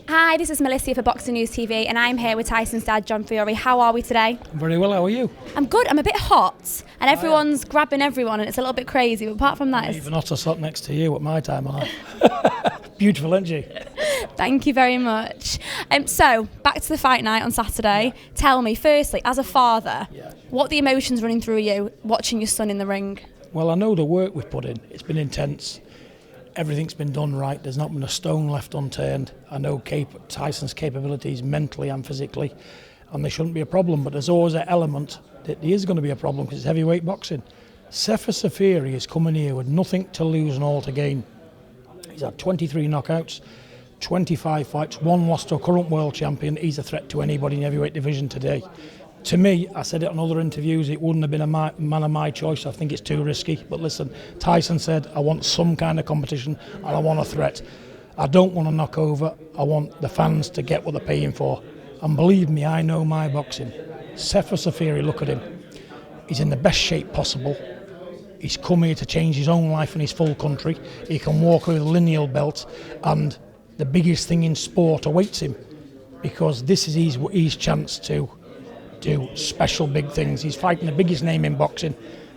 Hi, this is Melissa for Boxing News TV and I'm here with Tyson's dad, John Fury. How are we today? Very well, how are you? I'm good, I'm a bit hot and everyone's grabbing everyone and it's a little bit crazy, but apart from that... I'm even hotter sat next to you at my time of life. Beautiful, isn't she? Thank you very much. So, back to the fight night on Saturday. Tell me, firstly, as a father, what are the emotions running through you watching your son in the ring? Well, I know the work we've put in. It's been intense. Everything's been done right. There's not been a stone left unturned. I know Tyson's capabilities mentally and physically, and there shouldn't be a problem, but there's always an element that there is going to be a problem because it's heavyweight boxing. Sefer Safiri is coming here with nothing to lose and all to gain. He's had 23 knockouts, 25 fights, one loss to a current world champion. He's a threat to anybody in the heavyweight division today. To me, I said it on other interviews, it wouldn't have been a man of my choice. I think it's too risky. But listen, Tyson said, I want some kind of competition and I want a threat. I don't want a knockover. I want the fans to get what they're paying for. And believe me, I know my boxing. Sefer Safiri, look at him. He's in the best shape possible. He's come here to change his own life and his full country. He can walk with a lineal belt, and the biggest thing in sport awaits him, because this is his chance to do special big things. He's fighting the biggest name in boxing.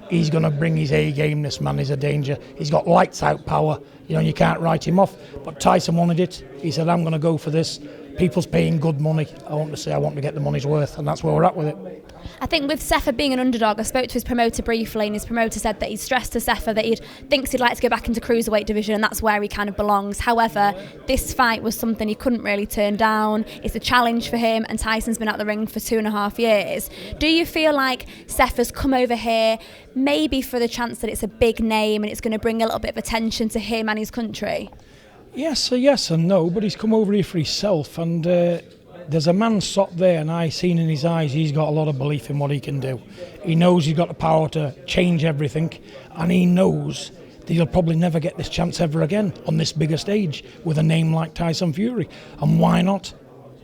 He's going to bring his A game. This man is a danger. He's got lights out power. You know, you can't write him off. But Tyson wanted it. He said, I'm going to go for this. People's paying good money. I want to get the money's worth, and that's where we're at with it. I think with Sefer being an underdog, I spoke to his promoter briefly, and his promoter said that he stressed to Sefer that he thinks he'd like to go back into cruiserweight division, and that's where he kind of belongs. However, this fight was something he couldn't really turn down. It's a challenge for him, and Tyson's been at the ring for 2.5 years. Do you feel like Sefer's come over here maybe for the chance that it's a big name and it's going to bring a little bit of attention to him and his country? Yes and no, but he's come over here for himself, and there's a man sat there, and I seen in his eyes he's got a lot of belief in what he can do. He knows he's got the power to change everything, and he knows that he'll probably never get this chance ever again on this bigger stage with a name like Tyson Fury. And why not?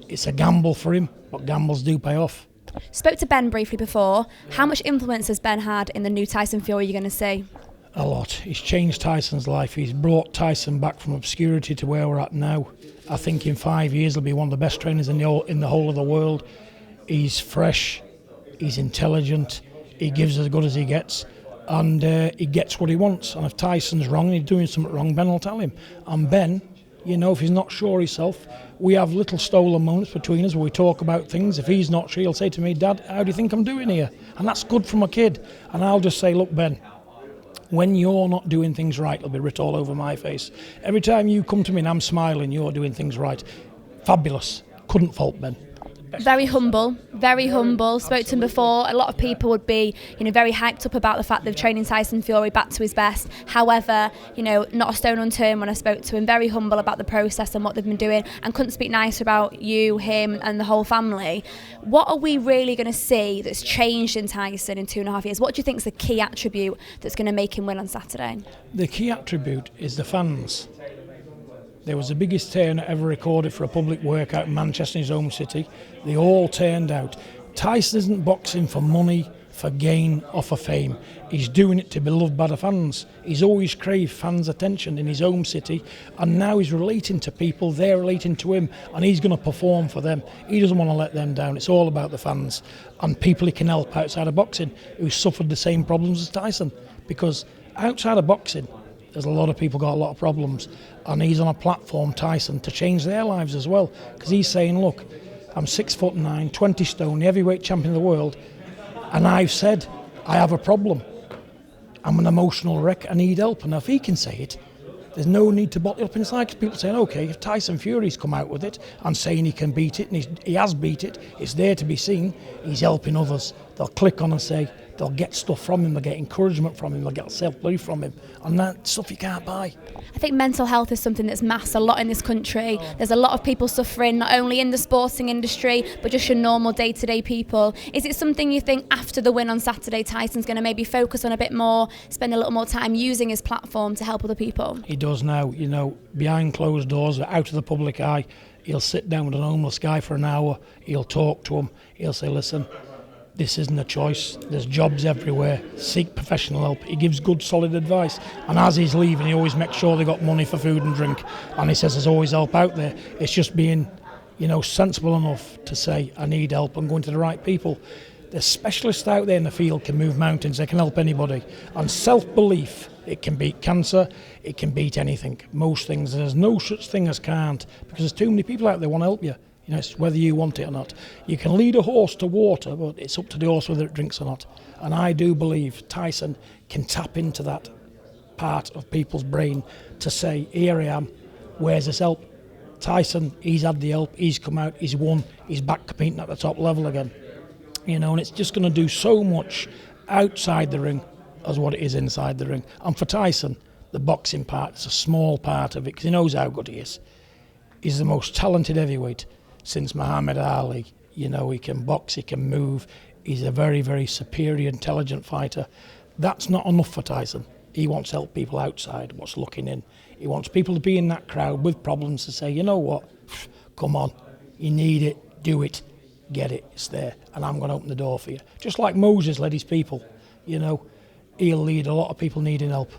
It's a gamble for him, but gambles do pay off. Spoke to Ben briefly before. How much influence has Ben had in the new Tyson Fury you're going to see? A lot. He's changed Tyson's life. He's brought Tyson back from obscurity to where we're at now. I think in 5 years he'll be one of the best trainers in the whole of the world. He's fresh, he's intelligent, he gives as good as he gets, and he gets what he wants. And if Tyson's wrong and he's doing something wrong, Ben will tell him. And Ben, you know, if he's not sure himself, we have little stolen moments between us where we talk about things. If he's not sure, he'll say to me, Dad, how do you think I'm doing here? And that's good from a kid. And I'll just say, look, Ben, when you're not doing things right, it'll be writ all over my face. Every time you come to me and I'm smiling, you're doing things right. Fabulous. Couldn't fault Ben. Very humble, very humble. Spoke to him before. A lot of people would be, very hyped up about the fact they're training Tyson Fury back to his best. However, not a stone unturned when I spoke to him. Very humble about the process and what they've been doing, and couldn't speak nicer about you, him, and the whole family. What are we really going to see that's changed in Tyson in 2.5 years? What do you think is the key attribute that's going to make him win on Saturday? The key attribute is the fans. There was the biggest turnout ever recorded for a public workout in Manchester, his home city. They all turned out. Tyson isn't boxing for money, for gain, or for fame. He's doing it to be loved by the fans. He's always craved fans' attention in his home city, and now he's relating to people, they're relating to him, and he's going to perform for them. He doesn't want to let them down. It's all about the fans and people he can help outside of boxing who suffered the same problems as Tyson. Because outside of boxing, there's a lot of people got a lot of problems, and he's on a platform, Tyson, to change their lives as well, because he's saying, look, I'm 6'9", 20 stone, the heavyweight champion of the world, and I've said I have a problem. I'm an emotional wreck, I need help. And if he can say it, there's no need to bottle it up inside, because people saying, okay, if Tyson Fury's come out with it and saying he can beat it, and he has beat it, it's there to be seen, he's helping others. They'll click on and say, they'll get stuff from him, they'll get encouragement from him, they'll get self-belief from him, and that stuff you can't buy. I think mental health is something that's massed a lot in this country. There's a lot of people suffering, not only in the sporting industry, but just your normal day-to-day people. Is it something you think after the win on Saturday, Tyson's going to maybe focus on a bit more, spend a little more time using his platform to help other people? He does now, behind closed doors, out of the public eye. He'll sit down with an homeless guy for an hour, he'll talk to him, he'll say, listen, this isn't a choice. There's jobs everywhere. Seek professional help. He gives good, solid advice. And as he's leaving, he always makes sure they got money for food and drink. And he says there's always help out there. It's just being, sensible enough to say, I need help. I'm going to the right people. There's specialists out there in the field can move mountains. They can help anybody. And self-belief, it can beat cancer. It can beat anything. Most things. There's no such thing as can't, because there's too many people out there want to help you. It's whether you want it or not. You can lead a horse to water, but it's up to the horse whether it drinks or not. And I do believe Tyson can tap into that part of people's brain to say, here I am, where's this help? Tyson, he's had the help, he's come out, he's won, he's back competing at the top level again. And it's just going to do so much outside the ring as what it is inside the ring. And for Tyson, the boxing part is a small part of it, because he knows how good he is. He's the most talented heavyweight since Muhammad Ali. He can box, he can move. He's a very, very superior, intelligent fighter. That's not enough for Tyson. He wants to help people outside, what's looking in. He wants people to be in that crowd with problems to say, you know what, come on, you need it, do it, get it, it's there, and I'm going to open the door for you. Just like Moses led his people, he'll lead a lot of people needing help.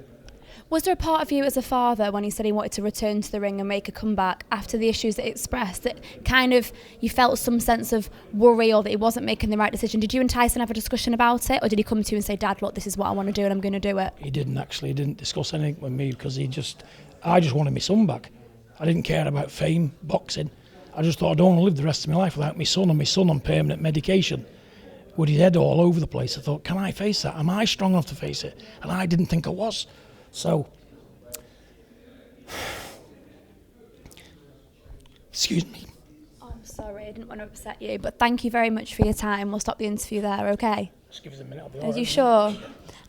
Was there a part of you as a father when he said he wanted to return to the ring and make a comeback after the issues that he expressed, that kind of you felt some sense of worry or that he wasn't making the right decision? Did you and Tyson have a discussion about it, or did he come to you and say, Dad, look, this is what I want to do and I'm going to do it? He didn't actually. He didn't discuss anything with me, because I just wanted my son back. I didn't care about fame, boxing. I just thought I don't want to live the rest of my life without my son, and my son on permanent medication with his head all over the place. I thought, can I face that? Am I strong enough to face it? And I didn't think I was. So, excuse me. Oh, I'm sorry, I didn't want to upset you, but thank you very much for your time. We'll stop the interview there, okay? Just give us a minute. I'll be Are all right. you sure?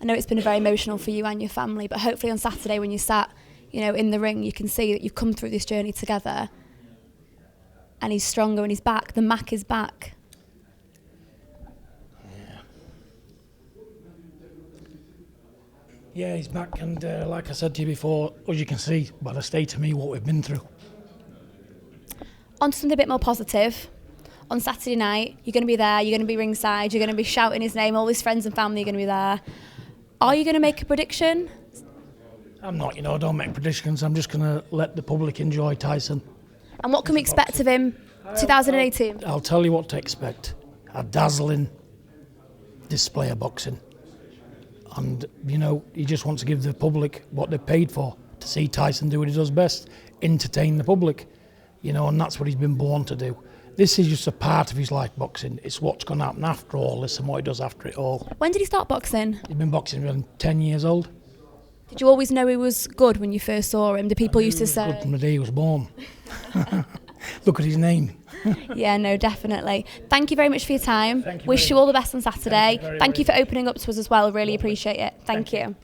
I know it's been very emotional for you and your family, but hopefully on Saturday when you sat, in the ring, you can see that you've come through this journey together. And he's stronger and he's back. The Mac is back. Yeah, he's back, and like I said to you before, as you can see by the state of me, what we've been through. On to something a bit more positive. On Saturday night, you're going to be there, you're going to be ringside, you're going to be shouting his name, all his friends and family are going to be there. Are you going to make a prediction? I'm not, I don't make predictions. I'm just going to let the public enjoy Tyson. And what can we expect of him 2018? I'll tell you what to expect. A dazzling display of boxing. And, he just wants to give the public what they've paid for, to see Tyson do what he does best, entertain the public, and that's what he's been born to do. This is just a part of his life, boxing. It's what's going to happen after all this and what he does after it all. When did he start boxing? He's been boxing when 10 years old. Did you always know he was good when you first saw him? The people used to say... Good from the day he was born. Look at his name. Yeah, no, definitely. Thank you very much for your time. Thank you. Wish you all the best on Saturday. Thank you Thank you for opening up to us as well. Really appreciate it. Thank you.